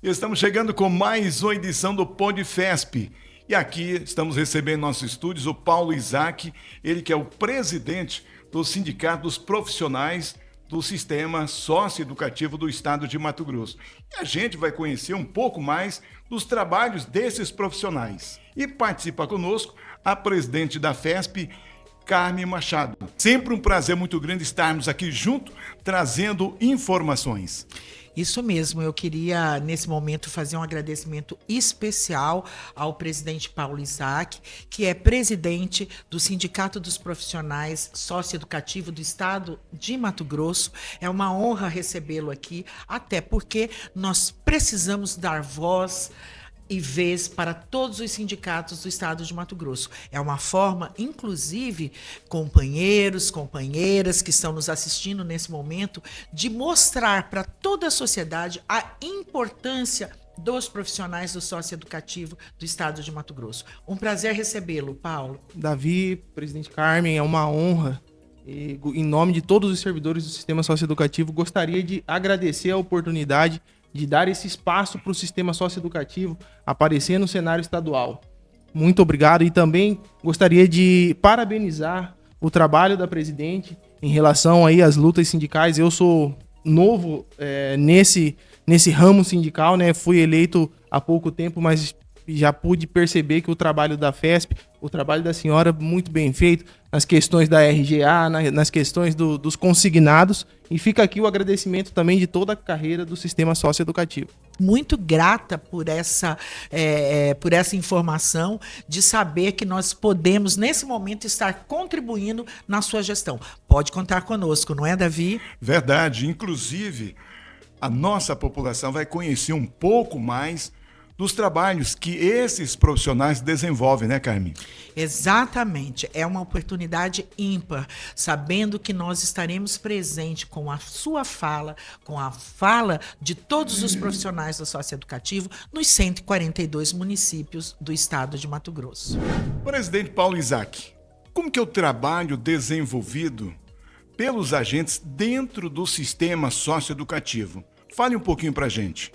Estamos chegando com mais uma edição do PodFesp. E aqui estamos recebendo em nossos estúdios o Paulo Isaac, ele que é o presidente do Sindicato dos Profissionais do Sistema Socioeducativo do Estado de Mato Grosso. E a gente vai conhecer um pouco mais dos trabalhos desses profissionais. E participa conosco a presidente da FESP, Carmen Machado. Sempre um prazer muito grande estarmos aqui junto, trazendo informações. Isso mesmo, eu queria nesse momento fazer um agradecimento especial ao presidente Paulo Isaac, que é presidente do Sindicato dos Profissionais Socioeducativo do Estado de Mato Grosso. É uma honra recebê-lo aqui, até porque nós precisamos dar voz e vez para todos os sindicatos do estado de Mato Grosso. É uma forma, inclusive, companheiros, companheiras que estão nos assistindo nesse momento, de mostrar para toda a sociedade a importância dos profissionais do socioeducativo do estado de Mato Grosso. Um prazer recebê-lo, Paulo. Davi, presidente Carmen, é uma honra. E, em nome de todos os servidores do sistema socioeducativo, gostaria de agradecer a oportunidade de dar esse espaço para o sistema socioeducativo aparecer no cenário estadual. Muito obrigado e também gostaria de parabenizar o trabalho da presidente em relação aí às lutas sindicais. Eu sou novo nesse ramo sindical, né? Fui eleito há pouco tempo, mas já pude perceber que o trabalho da FESP, o trabalho da senhora, muito bem feito, nas questões da RGA, nas questões dos consignados, e fica aqui o agradecimento também de toda a carreira do sistema socioeducativo. Muito grata por essa informação, de saber que nós podemos, nesse momento, estar contribuindo na sua gestão. Pode contar conosco, não é, Davi? Verdade. Inclusive, a nossa população vai conhecer um pouco mais dos trabalhos que esses profissionais desenvolvem, né, Carmen? Exatamente. É uma oportunidade ímpar, sabendo que nós estaremos presentes com a sua fala, com a fala de todos os profissionais do socioeducativo nos 142 municípios do estado de Mato Grosso. Presidente Paulo Isaac, como que é o trabalho desenvolvido pelos agentes dentro do sistema socioeducativo? Fale um pouquinho pra gente.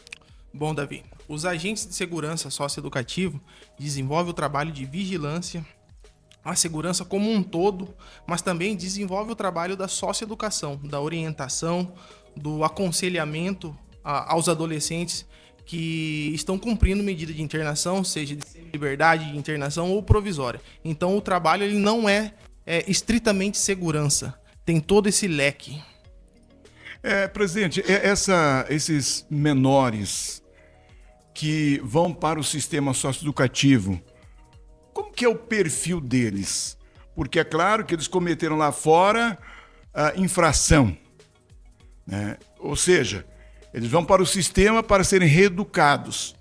Bom, Davi, os agentes de segurança socioeducativo desenvolvem o trabalho de vigilância, a segurança como um todo, mas também desenvolve o trabalho da socioeducação, da orientação, do aconselhamento aos adolescentes que estão cumprindo medida de internação, seja de liberdade de internação ou provisória. Então o trabalho ele não é estritamente segurança, tem todo esse leque. Presidente, esses menores que vão para o sistema socioeducativo, como que é o perfil deles? Porque é claro que eles cometeram lá fora a infração, né? Ou seja, eles vão para o sistema para serem reeducados.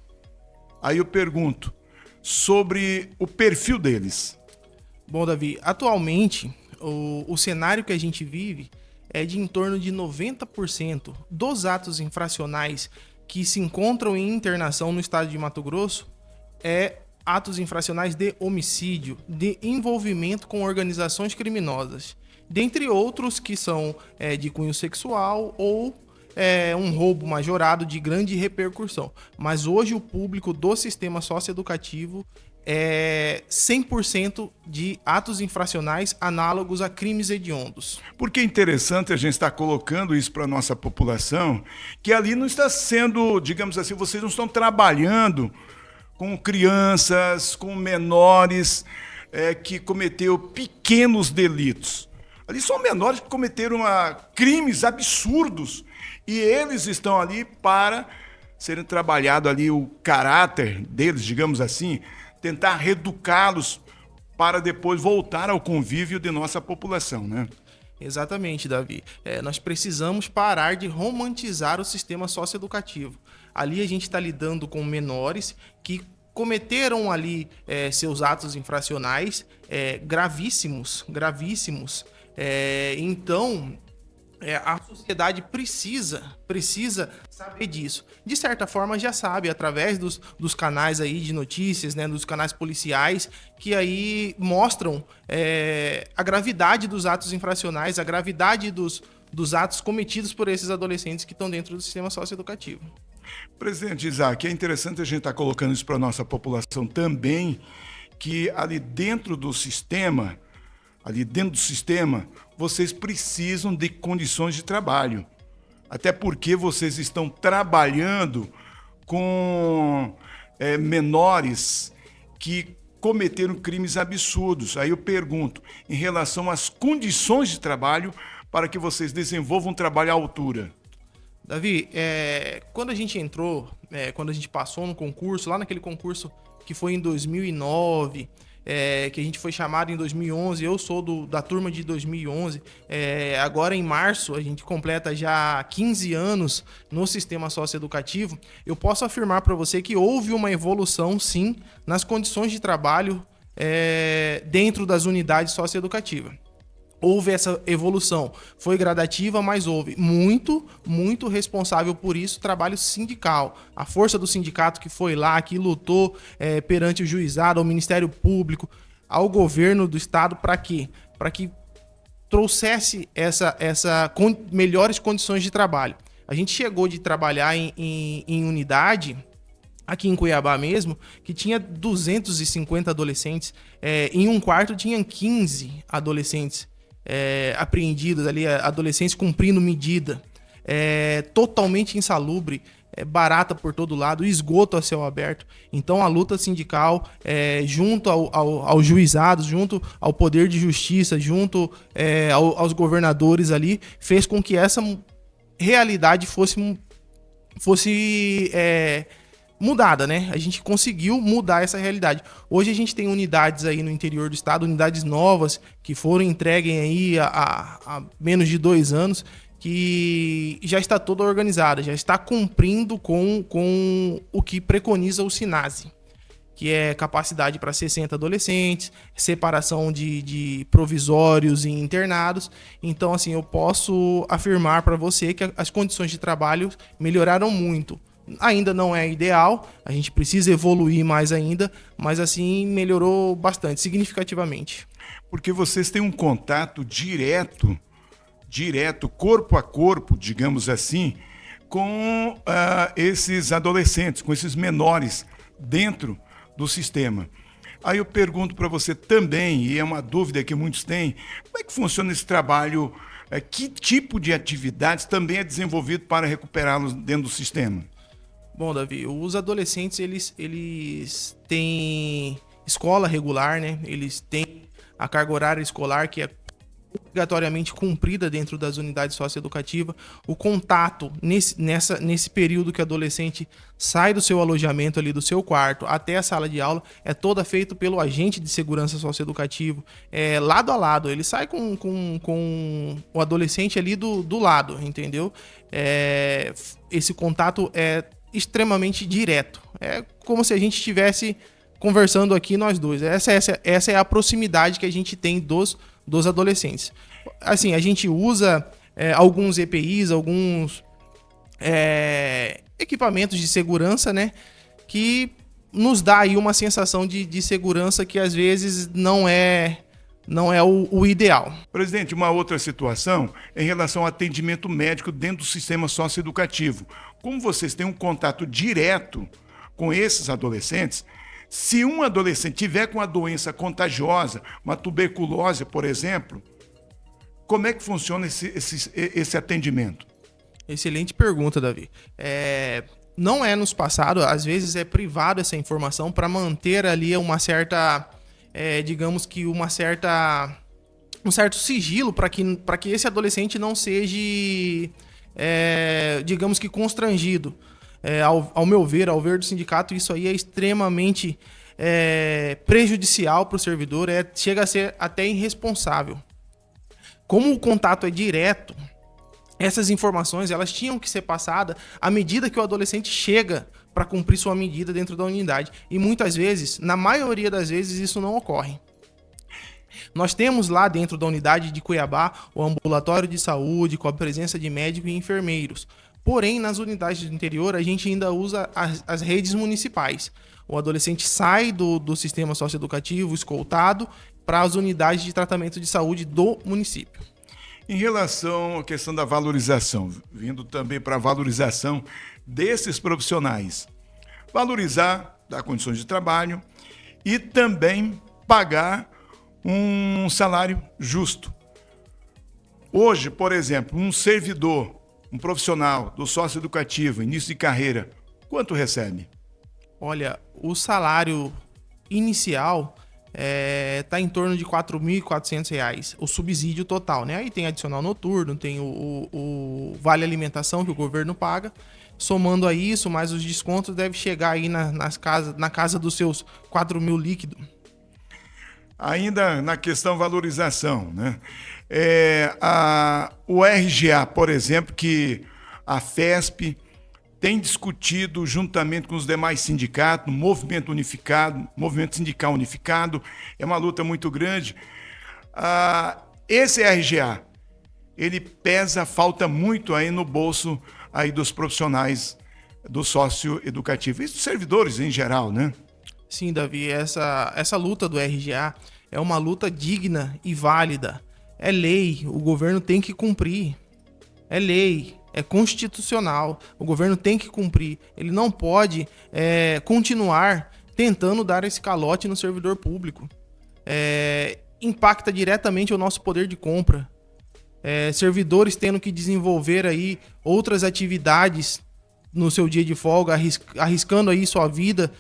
Aí eu pergunto sobre o perfil deles. Bom, Davi, atualmente o cenário que a gente vive é de em torno de 90% dos atos infracionais que se encontram em internação no estado de Mato Grosso atos infracionais de homicídio, de envolvimento com organizações criminosas, dentre outros que são de cunho sexual ou um roubo majorado de grande repercussão. Mas hoje o público do sistema socioeducativo é 100% de atos infracionais análogos a crimes hediondos. Porque é interessante a gente estar colocando isso para a nossa população, que ali não está sendo, digamos assim, vocês não estão trabalhando com crianças, com menores que cometeram pequenos delitos. Ali são menores que cometeram crimes absurdos e eles estão ali para serem trabalhado ali o caráter deles, digamos assim, tentar reeducá-los para depois voltar ao convívio de nossa população, né? Exatamente, Davi. Nós precisamos parar de romantizar o sistema socioeducativo. Ali a gente está lidando com menores que cometeram ali seus atos infracionais gravíssimos. Então, a sociedade precisa saber disso. De certa forma, já sabe, através dos canais aí de notícias, né, dos canais policiais, que aí mostram a gravidade dos atos infracionais, a gravidade dos atos cometidos por esses adolescentes que estão dentro do sistema socioeducativo. Presidente Isaac, é interessante a gente estar colocando isso para a nossa população também, que ali dentro do sistema, vocês precisam de condições de trabalho. Até porque vocês estão trabalhando com menores que cometeram crimes absurdos. Aí eu pergunto, em relação às condições de trabalho para que vocês desenvolvam um trabalho à altura. Davi, quando a gente entrou, quando a gente passou no concurso, lá naquele concurso que foi em 2009, que a gente foi chamado em 2011, eu sou da turma de 2011, agora em março a gente completa já 15 anos no sistema socioeducativo, eu posso afirmar para você que houve uma evolução, sim, nas condições de trabalho dentro das unidades socioeducativas. Houve essa evolução, foi gradativa, mas houve muito responsável por isso, trabalho sindical. A força do sindicato que foi lá, que lutou perante o juizado, ao Ministério Público, ao governo do estado, para quê? Para que trouxesse melhores condições de trabalho. A gente chegou de trabalhar em unidade, aqui em Cuiabá mesmo, que tinha 250 adolescentes, em um quarto tinham 15 adolescentes apreendidos ali, adolescentes cumprindo medida, totalmente insalubre, barata por todo lado, esgoto a céu aberto. Então a luta sindical, junto aos juizados, junto ao poder de justiça, junto aos governadores ali, fez com que essa realidade fosse mudada, né? A gente conseguiu mudar essa realidade. Hoje a gente tem unidades aí no interior do estado, unidades novas que foram entregues aí há menos de 2 anos, que já está toda organizada, já está cumprindo com o que preconiza o SINASE, que é capacidade para 60 adolescentes, separação de provisórios e internados. Então, assim, eu posso afirmar para você que as condições de trabalho melhoraram muito. Ainda não é ideal, a gente precisa evoluir mais ainda, mas assim melhorou bastante, significativamente. Porque vocês têm um contato direto, corpo a corpo, digamos assim, com esses adolescentes, com esses menores dentro do sistema. Aí eu pergunto para você também, e é uma dúvida que muitos têm, como é que funciona esse trabalho? Que tipo de atividades também é desenvolvido para recuperá-los dentro do sistema? Bom, Davi, os adolescentes, eles têm escola regular, né? Eles têm a carga horária escolar, que é obrigatoriamente cumprida dentro das unidades socioeducativas. O contato nesse período que o adolescente sai do seu alojamento ali, do seu quarto, até a sala de aula, é toda feito pelo agente de segurança socioeducativo, lado a lado. Ele sai com o adolescente ali do lado, entendeu? Esse contato é extremamente direto. É como se a gente estivesse conversando aqui nós dois. Essa é a proximidade que a gente tem dos adolescentes. Assim, a gente usa alguns EPIs, alguns equipamentos de segurança, né, que nos dá aí uma sensação de segurança que às vezes não é o ideal. Presidente, uma outra situação em relação ao atendimento médico dentro do sistema socioeducativo. Como vocês têm um contato direto com esses adolescentes, se um adolescente tiver com uma doença contagiosa, uma tuberculose, por exemplo, como é que funciona esse atendimento? Excelente pergunta, Davi. Não é nos passados, às vezes é privado essa informação para manter ali uma certa... digamos que um certo sigilo para que esse adolescente não seja, digamos que constrangido. Ao meu ver, ao ver do sindicato, isso aí é extremamente prejudicial para o servidor, chega a ser até irresponsável. Como o contato é direto, essas informações elas tinham que ser passadas à medida que o adolescente chega para cumprir sua medida dentro da unidade. E muitas vezes, na maioria das vezes, isso não ocorre. Nós temos lá dentro da unidade de Cuiabá o ambulatório de saúde com a presença de médicos e enfermeiros. Porém, nas unidades do interior, a gente ainda usa as redes municipais. O adolescente sai do sistema socioeducativo escoltado para as unidades de tratamento de saúde do município. Em relação à questão da valorização, vindo também para a valorização desses profissionais. Valorizar, dar condições de trabalho e também pagar um salário justo. Hoje, por exemplo, um servidor, um profissional do sócio-educativo, início de carreira, quanto recebe? Olha, o salário inicial está em torno de R$ 4.400, o subsídio total, né? Aí tem adicional noturno, tem o vale alimentação que o governo paga. Somando a isso, mais os descontos, deve chegar aí na casa dos seus 4.000 líquido. Ainda na questão valorização, né? O RGA, por exemplo, que a FESP tem discutido juntamente com os demais sindicatos, movimento sindical unificado, é uma luta muito grande. Esse RGA, ele pesa, falta muito aí no bolso aí dos profissionais do sócio-educativo e dos servidores em geral, né? Sim, Davi, essa luta do RGA é uma luta digna e válida. É lei, o governo tem que cumprir. É lei, é constitucional, o governo tem que cumprir. Ele não pode continuar tentando dar esse calote no servidor público. Impacta diretamente o nosso poder de compra. Servidores tendo que desenvolver aí outras atividades no seu dia de folga, arriscando aí sua vida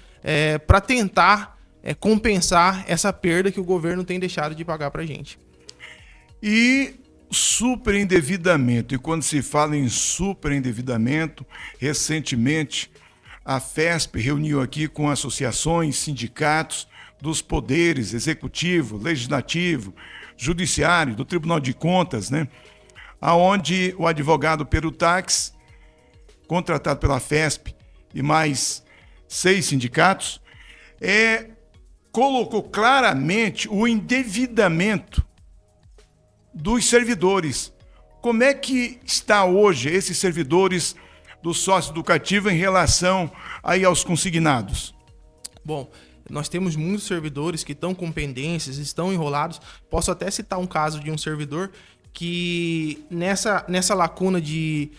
para tentar compensar essa perda que o governo tem deixado de pagar para a gente. E superendividamento. E quando se fala em superendividamento, recentemente a FESP reuniu aqui com associações, sindicatos dos poderes executivo, legislativo, judiciário, do Tribunal de Contas, né? Aonde o advogado Perutax, contratado pela FESP e mais 6 sindicatos, colocou claramente o endividamento dos servidores. Como é que está hoje esses servidores do sócio-educativo em relação aí aos consignados? Bom, nós temos muitos servidores que estão com pendências, estão enrolados. Posso até citar um caso de um servidor que nessa lacuna de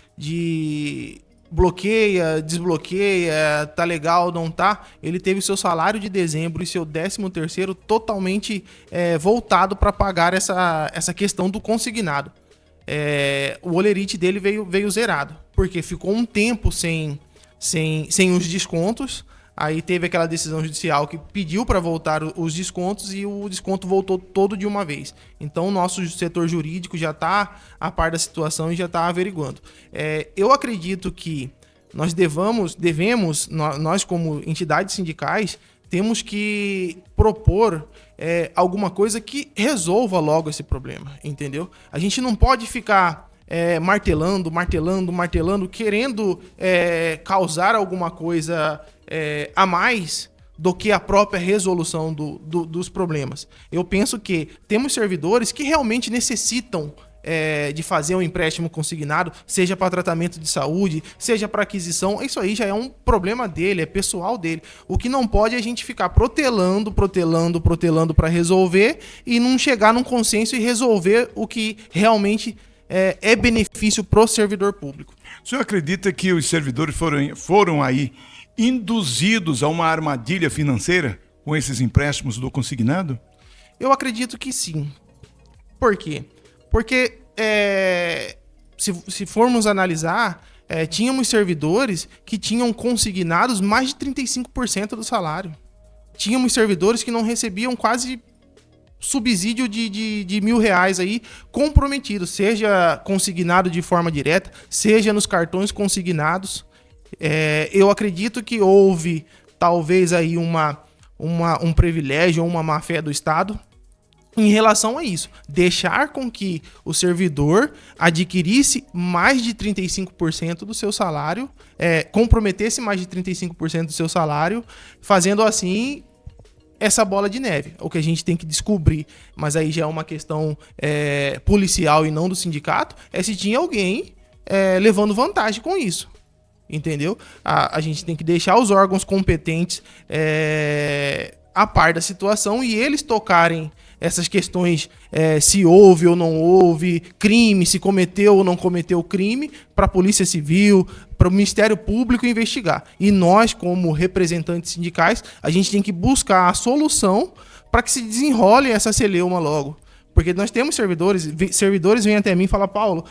bloqueia, desbloqueia, tá legal, não tá, ele teve seu salário de dezembro e seu 13º totalmente voltado para pagar essa questão do consignado. O holerite dele veio zerado, porque ficou um tempo sem os descontos. Aí teve aquela decisão judicial que pediu para voltar os descontos e o desconto voltou todo de uma vez. Então o nosso setor jurídico já está a par da situação e já está averiguando. Eu acredito que nós devemos, nós como entidades sindicais, temos que propor alguma coisa que resolva logo esse problema, entendeu? A gente não pode ficar martelando, querendo causar alguma coisa a mais do que a própria resolução dos problemas. Eu penso que temos servidores que realmente necessitam de fazer um empréstimo consignado, seja para tratamento de saúde, seja para aquisição. Isso aí já é um problema dele, é pessoal dele. O que não pode é a gente ficar protelando para resolver e não chegar num consenso e resolver o que realmente é benefício para o servidor público. O senhor acredita que os servidores foram aí induzidos a uma armadilha financeira com esses empréstimos do consignado? Eu acredito que sim. Por quê? Porque se formos analisar, tínhamos servidores que tinham consignados mais de 35% do salário. Tínhamos servidores que não recebiam quase subsídio de R$1.000 aí comprometido, seja consignado de forma direta, seja nos cartões consignados. Eu acredito que houve talvez aí um privilégio ou uma má-fé do Estado em relação a isso. Deixar com que o servidor adquirisse mais de 35% do seu salário, comprometesse mais de 35% do seu salário, fazendo assim essa bola de neve. O que a gente tem que descobrir, mas aí já é uma questão policial e não do sindicato, se tinha alguém levando vantagem com isso. Entendeu? A gente tem que deixar os órgãos competentes a par da situação e eles tocarem essas questões, se houve ou não houve crime, se cometeu ou não cometeu crime, para a Polícia Civil, para o Ministério Público investigar. E nós, como representantes sindicais, a gente tem que buscar a solução para que se desenrole essa celeuma logo. Porque nós temos servidores vêm até mim e falam: Paulo,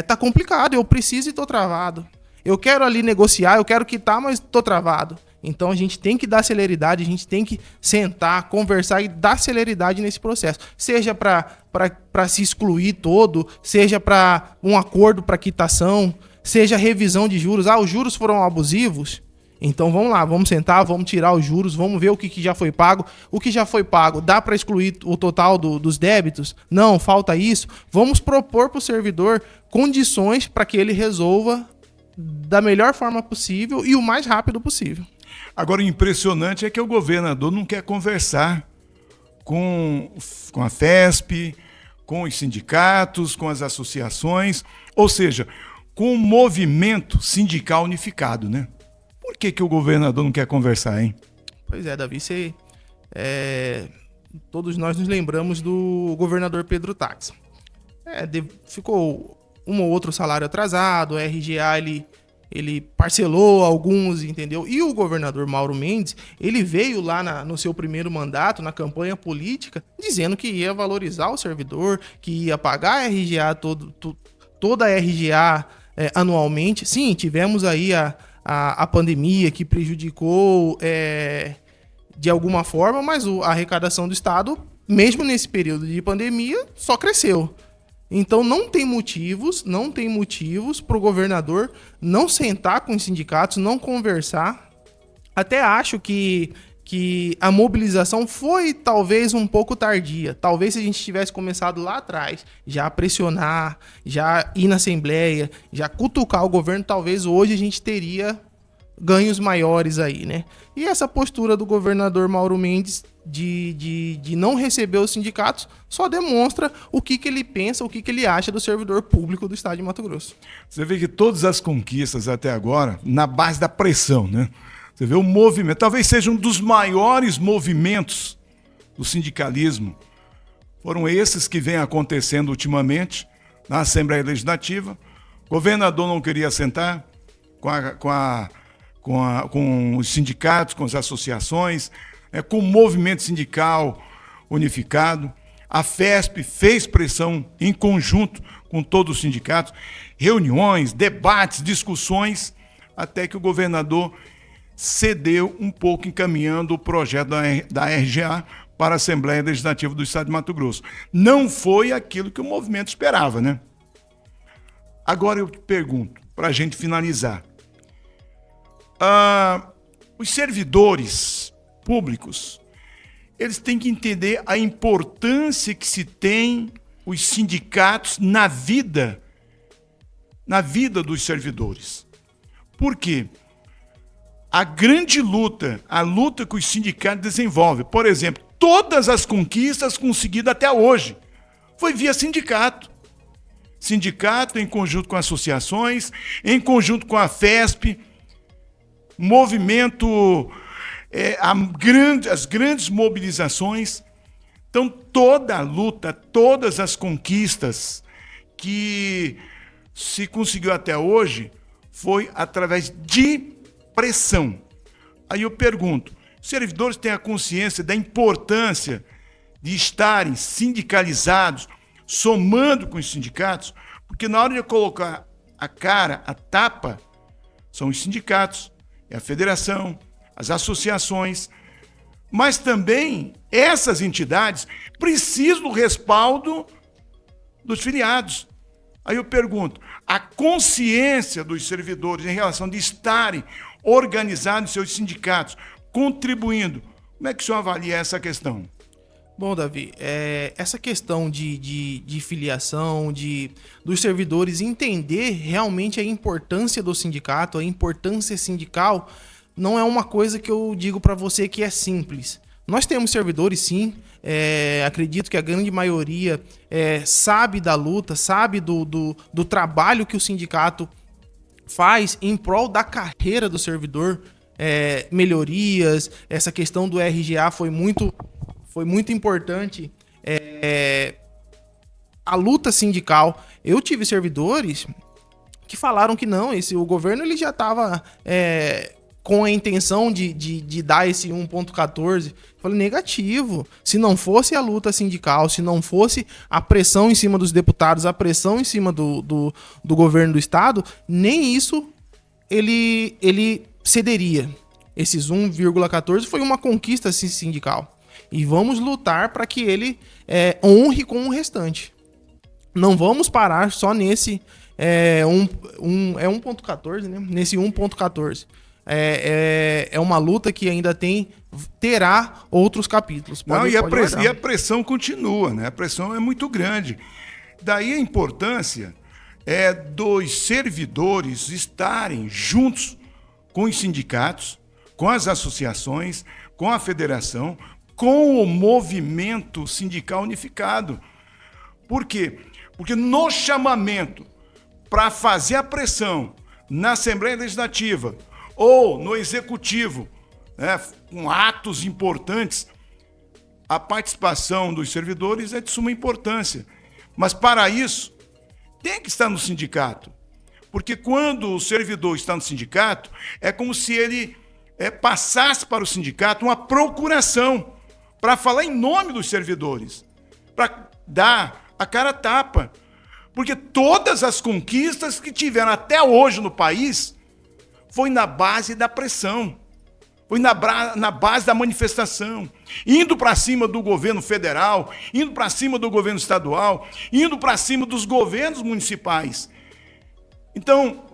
tá complicado, eu preciso e tô travado. Eu quero ali negociar, eu quero quitar, mas tô travado. Então a gente tem que dar celeridade, a gente tem que sentar, conversar e dar celeridade nesse processo. Seja para se excluir todo, seja para um acordo para quitação, seja revisão de juros. Os juros foram abusivos? Então vamos lá, vamos sentar, vamos tirar os juros, vamos ver o que já foi pago. O que já foi pago, dá para excluir o total dos débitos? Não, falta isso. Vamos propor para o servidor condições para que ele resolva da melhor forma possível e o mais rápido possível. Agora, o impressionante é que o governador não quer conversar com a FESP, com os sindicatos, com as associações, ou seja, com o movimento sindical unificado, né? Por que o governador não quer conversar, hein? Pois é, Davi, todos nós nos lembramos do governador Pedro Táxi. Ficou um ou outro salário atrasado, o RGA ele parcelou alguns, entendeu? E o governador Mauro Mendes, ele veio lá no seu primeiro mandato, na campanha política, dizendo que ia valorizar o servidor, que ia pagar a RGA, toda a RGA anualmente. Sim, tivemos aí a pandemia que prejudicou de alguma forma, mas a arrecadação do Estado, mesmo nesse período de pandemia, só cresceu. Então não tem motivos para o governador não sentar com os sindicatos, não conversar. Até acho que a mobilização foi talvez um pouco tardia. Talvez se a gente tivesse começado lá atrás, já a pressionar, já ir na Assembleia, já cutucar o governo, talvez hoje a gente teria ganhos maiores aí, né? E essa postura do governador Mauro Mendes de não receber os sindicatos só demonstra o que ele pensa, o que ele acha do servidor público do estado de Mato Grosso. Você vê que todas as conquistas até agora, na base da pressão, né? Você vê o movimento, talvez seja um dos maiores movimentos do sindicalismo. Foram esses que vêm acontecendo ultimamente na Assembleia Legislativa. O governador não queria sentar com os sindicatos, com as associações, com o movimento sindical unificado. A FESP fez pressão em conjunto com todos os sindicatos, reuniões, debates, discussões, até que o governador cedeu um pouco, encaminhando o projeto da RGA para a Assembleia Legislativa do Estado de Mato Grosso. Não foi aquilo que o movimento esperava, né? Agora eu te pergunto, para a gente finalizar, os servidores públicos, eles têm que entender a importância que se tem os sindicatos na vida dos servidores. Por quê? A grande luta, a luta que os sindicatos desenvolvem, por exemplo, todas as conquistas conseguidas até hoje, foi via sindicato. Sindicato em conjunto com associações, em conjunto com a FESP, movimento, as grandes mobilizações. Então, toda a luta, todas as conquistas que se conseguiu até hoje foi através de pressão. Aí eu pergunto, os servidores têm a consciência da importância de estarem sindicalizados, somando com os sindicatos? Porque na hora de colocar a cara, a tapa, são os sindicatos, é a federação, as associações, mas também essas entidades precisam do respaldo dos filiados. Aí eu pergunto, a consciência dos servidores em relação de estarem organizados em seus sindicatos, contribuindo, como é que o senhor avalia essa questão? Bom, Davi, essa questão de filiação, dos servidores entender realmente a importância do sindicato, a importância sindical, não é uma coisa que eu digo para você que é simples. Nós temos servidores, sim, acredito que a grande maioria sabe da luta, sabe do trabalho que o sindicato faz em prol da carreira do servidor, melhorias, essa questão do RGA foi muito importante A luta sindical, eu tive servidores que falaram que não, o governo ele já estava com a intenção de dar esse 1.14. Falei, negativo. Se não fosse a luta sindical, se não fosse a pressão em cima dos deputados, a pressão em cima do governo do estado, nem isso ele cederia. Esses 1,14 foi uma conquista sindical. E vamos lutar para que ele honre com o restante. Não vamos parar só nesse 1.14, né? Nesse 1.14. É uma luta que ainda terá outros capítulos. E a pressão continua, né? A pressão é muito grande. Daí a importância dos servidores estarem juntos com os sindicatos, com as associações, com a federação, com o movimento sindical unificado. Por quê? Porque no chamamento para fazer a pressão na Assembleia Legislativa ou no Executivo, né, com atos importantes, a participação dos servidores é de suma importância. Mas, para isso, tem que estar no sindicato. Porque quando o servidor está no sindicato, é como se ele passasse para o sindicato uma procuração para falar em nome dos servidores, para dar a cara a tapa. Porque todas as conquistas que tiveram até hoje no país foi na base da pressão, foi na base da manifestação, indo para cima do governo federal, indo para cima do governo estadual, indo para cima dos governos municipais. Então,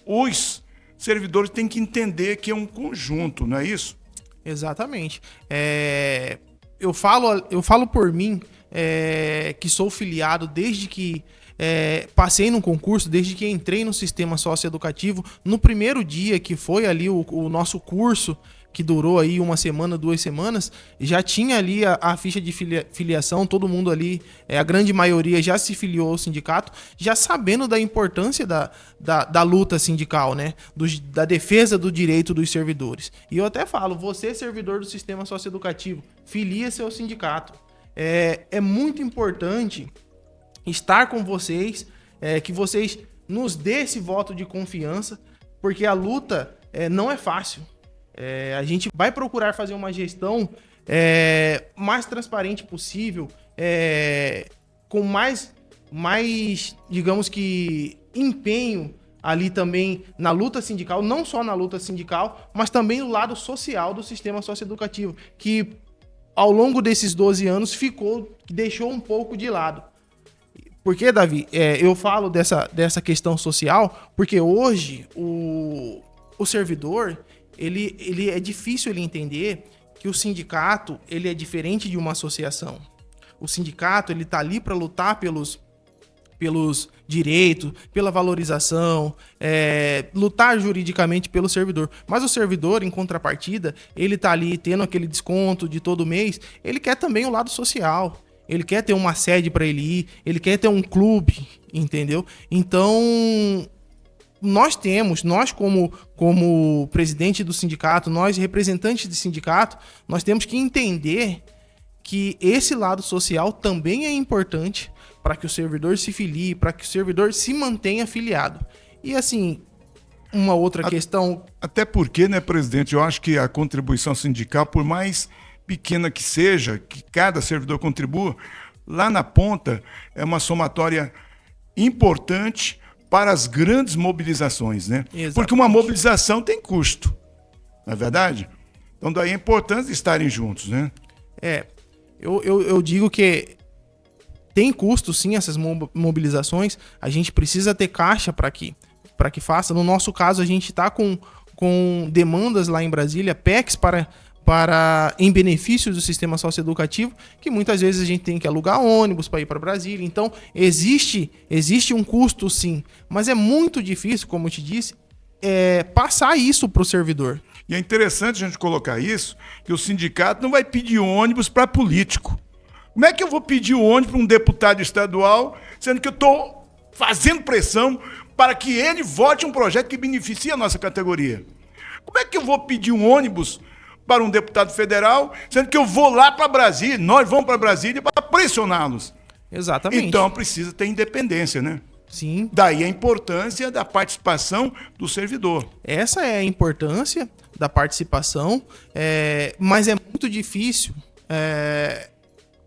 os servidores têm que entender que é um conjunto, não é isso? Exatamente. Eu falo por mim, que sou filiado desde que passei no concurso, desde que entrei no sistema socioeducativo. No primeiro dia que foi ali o nosso curso, que durou aí 1 semana, 2 semanas, já tinha ali a ficha de filiação, todo mundo ali, a grande maioria já se filiou ao sindicato, já sabendo da importância da luta sindical, né? Da defesa do direito dos servidores. E eu até falo, você servidor do sistema socioeducativo, filia-se ao sindicato. É muito importante estar com vocês, que vocês nos dê esse voto de confiança, porque a luta não é fácil. A gente vai procurar fazer uma gestão mais transparente possível, com mais, digamos que, empenho ali também na luta sindical, não só na luta sindical, mas também no lado social do sistema socioeducativo, que ao longo desses 12 anos deixou um pouco de lado. Por que, Davi? Eu falo dessa questão social, porque hoje o servidor, ele é difícil ele entender que o sindicato ele é diferente de uma associação. O sindicato ele está ali para lutar pelos direitos, pela valorização, lutar juridicamente pelo servidor. Mas o servidor, em contrapartida, ele está ali tendo aquele desconto de todo mês, ele quer também o lado social. Ele quer ter uma sede para ele ir, ele quer ter um clube, entendeu? Então, nós como presidente do sindicato, nós representantes do sindicato, nós temos que entender que esse lado social também é importante para que o servidor se filie, para que o servidor se mantenha afiliado. E assim, uma outra questão... Até porque, né, presidente, eu acho que a contribuição sindical, por mais pequena que seja, que cada servidor contribua, lá na ponta é uma somatória importante para as grandes mobilizações, né? Exatamente. Porque uma mobilização tem custo, não é verdade? Então daí a importância de estarem juntos, né? Eu digo que tem custo sim essas mobilizações, a gente precisa ter caixa para que faça. No nosso caso, a gente está com demandas lá em Brasília, PECs em benefício do sistema socioeducativo, que muitas vezes a gente tem que alugar ônibus para ir para Brasília. Então, existe um custo sim, mas é muito difícil, como eu te disse, passar isso para o servidor. E é interessante a gente colocar isso, que o sindicato não vai pedir ônibus para político. Como é que eu vou pedir ônibus para um deputado estadual, sendo que eu estou fazendo pressão para que ele vote um projeto que beneficie a nossa categoria? Como é que eu vou pedir um ônibus para um deputado federal, sendo que eu vou lá para Brasília, nós vamos para Brasília para pressioná-los. Exatamente. Então precisa ter independência, né? Sim. Daí a importância da participação do servidor. Essa é a importância da participação, mas é muito difícil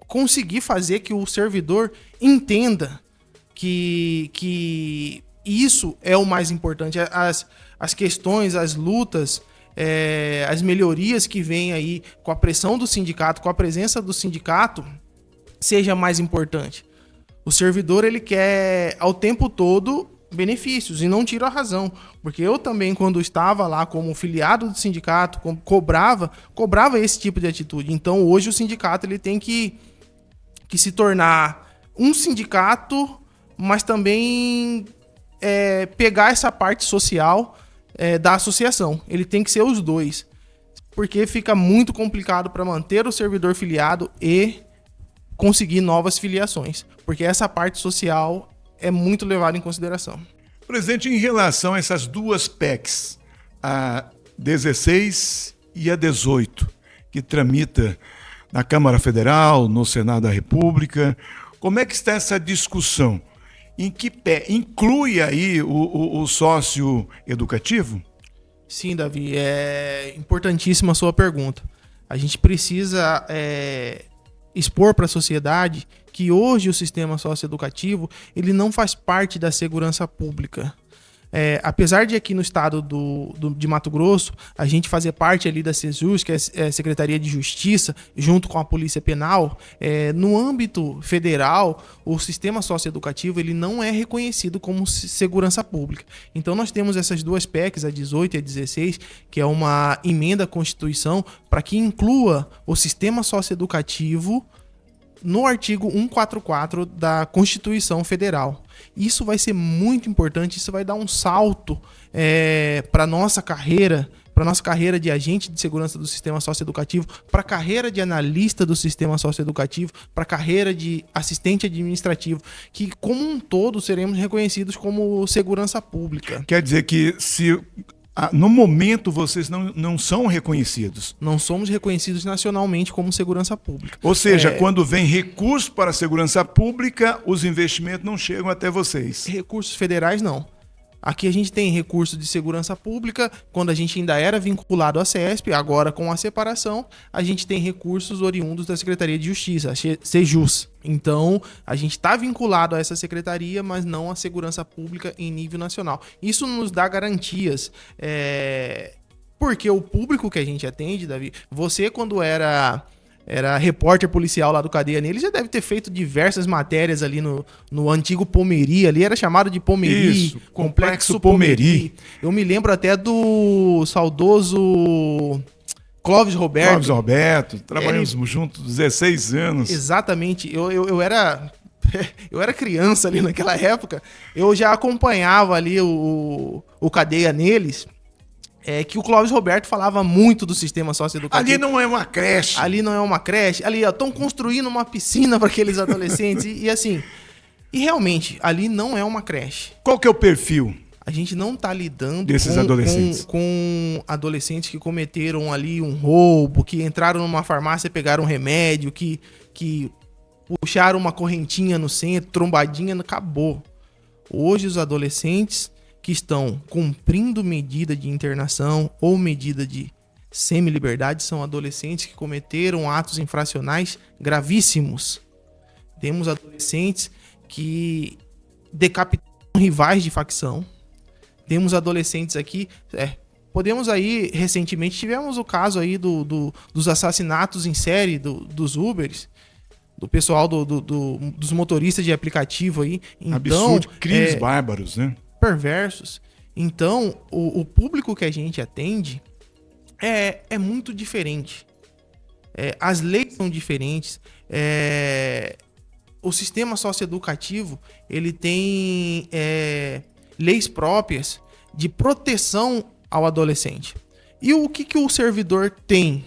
conseguir fazer que o servidor entenda que isso é o mais importante. As questões, as lutas, as melhorias que vêm aí com a pressão do sindicato, com a presença do sindicato, seja mais importante. O servidor, ele quer ao tempo todo benefícios e não tira a razão. Porque eu também, quando estava lá como filiado do sindicato, cobrava esse tipo de atitude. Então, hoje o sindicato ele tem que se tornar um sindicato, mas também pegar essa parte social da associação. Ele tem que ser os dois. Porque fica muito complicado para manter o servidor filiado e conseguir novas filiações, porque essa parte social é muito levada em consideração. Presidente, em relação a essas duas PECs, a 16 e a 18, que tramita na Câmara Federal, no Senado da República, como é que está essa discussão? Em que pé? Inclui aí o sócio educativo? Sim, Davi, é importantíssima a sua pergunta. A gente precisa expor para a sociedade que hoje o sistema socioeducativo ele não faz parte da segurança pública. Apesar de aqui no estado de Mato Grosso, a gente fazer parte ali da SEJUS, que é a Secretaria de Justiça, junto com a Polícia Penal, no âmbito federal, o sistema socioeducativo ele não é reconhecido como segurança pública. Então nós temos essas duas PECs, a 18 e a 16, que é uma emenda à Constituição para que inclua o sistema socioeducativo no artigo 144 da Constituição Federal. Isso vai ser muito importante, isso vai dar um salto para a nossa carreira de agente de segurança do sistema socioeducativo, para a carreira de analista do sistema socioeducativo, para a carreira de assistente administrativo, que como um todo seremos reconhecidos como segurança pública. Quer dizer que no momento vocês não são reconhecidos. Não somos reconhecidos nacionalmente como segurança pública. Ou seja, quando vem recurso para a segurança pública, os investimentos não chegam até vocês. Recursos federais, não. Aqui a gente tem recurso de segurança pública, quando a gente ainda era vinculado à CESP, agora com a separação, a gente tem recursos oriundos da Secretaria de Justiça, a SEJUS. Então, a gente está vinculado a essa secretaria, mas não à segurança pública em nível nacional. Isso nos dá garantias, porque o público que a gente atende, Davi, você quando era repórter policial lá do Cadeia Neles, já deve ter feito diversas matérias ali no antigo Pomeri, ali era chamado de Pomeri. Isso, Complexo Pomeri. Eu me lembro até do saudoso Clóvis Roberto. Clóvis Roberto, trabalhamos juntos 16 anos. Exatamente, eu era criança ali naquela época, eu já acompanhava ali o Cadeia Neles, que o Clóvis Roberto falava muito do sistema socioeducativo. Ali não é uma creche. Ali não é uma creche. Ali estão construindo uma piscina para aqueles adolescentes. e assim, e realmente, ali não é uma creche. Qual que é o perfil? A gente não está lidando desses adolescentes? Com adolescentes que cometeram ali um roubo, que entraram numa farmácia e pegaram um remédio, que puxaram uma correntinha no centro, trombadinha, acabou. Hoje os adolescentes que estão cumprindo medida de internação ou medida de semi-liberdade são adolescentes que cometeram atos infracionais gravíssimos. Temos adolescentes que decapitaram rivais de facção. Temos adolescentes aqui... Podemos aí, recentemente, tivemos o caso aí dos assassinatos em série dos Ubers, do pessoal dos motoristas de aplicativo aí. Então, absurdo, crimes bárbaros, né? Perversos. Então, o público que a gente atende é muito diferente. As leis são diferentes. O sistema socioeducativo ele tem leis próprias de proteção ao adolescente. E o que o servidor tem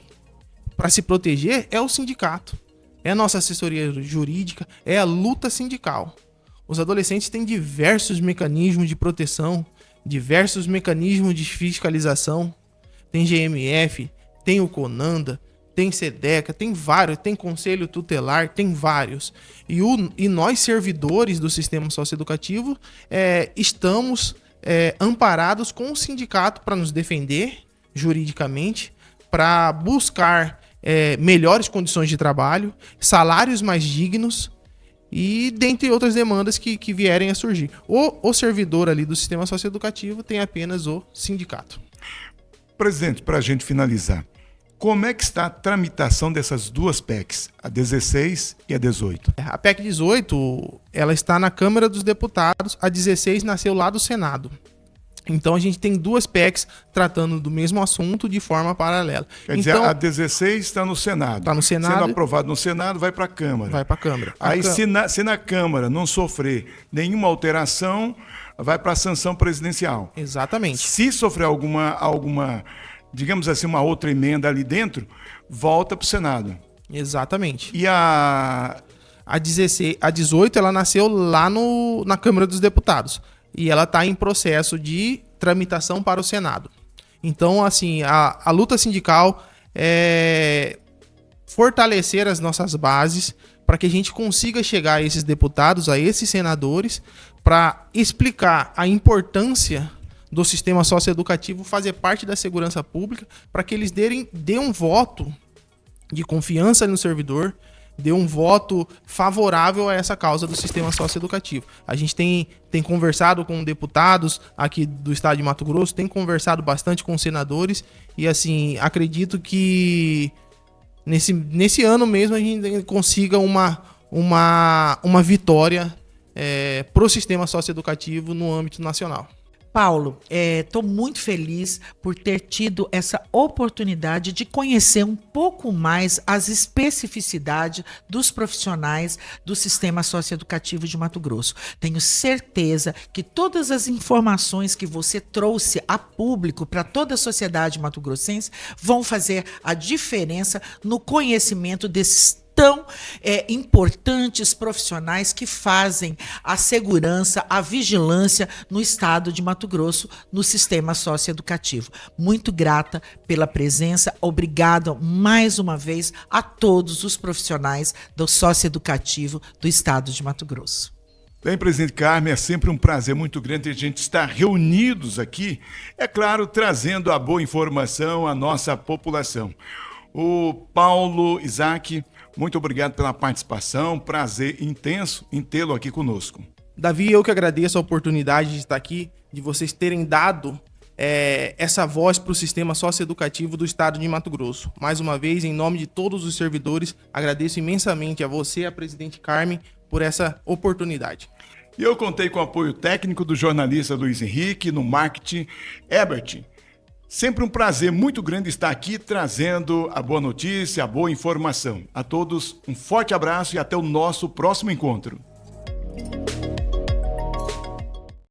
para se proteger é o sindicato. É a nossa assessoria jurídica, é a luta sindical. Os adolescentes têm diversos mecanismos de proteção, diversos mecanismos de fiscalização. Tem GMF, tem o CONANDA, tem SEDECA, tem vários, tem Conselho Tutelar, tem vários. E nós, servidores do sistema socioeducativo, estamos amparados com o sindicato para nos defender juridicamente, para buscar melhores condições de trabalho, salários mais dignos e dentre outras demandas que vierem a surgir. O servidor ali do sistema socioeducativo tem apenas o sindicato. Presidente, para a gente finalizar, como é que está a tramitação dessas duas PECs, a 16 e a 18? A PEC 18, ela está na Câmara dos Deputados, a 16 nasceu lá do Senado. Então a gente tem duas PECs tratando do mesmo assunto de forma paralela. Quer dizer, a 16 está no Senado. Está no Senado. Sendo aprovado no Senado, vai para a Câmara. Vai para a Câmara. Aí, se na Câmara não sofrer nenhuma alteração, vai para a sanção presidencial. Exatamente. Se sofrer alguma, digamos assim, uma outra emenda ali dentro, volta para o Senado. Exatamente. E a 18, ela nasceu lá na Câmara dos Deputados. E ela está em processo de tramitação para o Senado. Então, assim, a luta sindical é fortalecer as nossas bases para que a gente consiga chegar a esses deputados, a esses senadores, para explicar a importância do sistema socioeducativo fazer parte da segurança pública, para que eles dêem um voto de confiança no servidor, dê um voto favorável a essa causa do sistema socioeducativo. A gente tem conversado com deputados aqui do estado de Mato Grosso, tem conversado bastante com senadores e, assim, acredito que nesse ano mesmo a gente consiga uma vitória para o sistema socioeducativo no âmbito nacional. Paulo, estou muito feliz por ter tido essa oportunidade de conhecer um pouco mais as especificidades dos profissionais do sistema socioeducativo de Mato Grosso. Tenho certeza que todas as informações que você trouxe a público para toda a sociedade mato-grossense vão fazer a diferença no conhecimento desses tão importantes profissionais que fazem a segurança, a vigilância no estado de Mato Grosso, no sistema socioeducativo. Muito grata pela presença, obrigada mais uma vez a todos os profissionais do socioeducativo do estado de Mato Grosso. Bem, presidente Carmen, é sempre um prazer muito grande a gente estar reunidos aqui, é claro, trazendo a boa informação à nossa população. O Paulo Isaac, muito obrigado pela participação, prazer intenso em tê-lo aqui conosco. Davi, eu que agradeço a oportunidade de estar aqui, de vocês terem dado essa voz para o sistema socioeducativo do estado de Mato Grosso. Mais uma vez, em nome de todos os servidores, agradeço imensamente a você, a presidente Carmen, por essa oportunidade. E eu contei com o apoio técnico do jornalista Luiz Henrique, no marketing, Herbert. Sempre um prazer muito grande estar aqui trazendo a boa notícia, a boa informação. A todos, um forte abraço e até o nosso próximo encontro.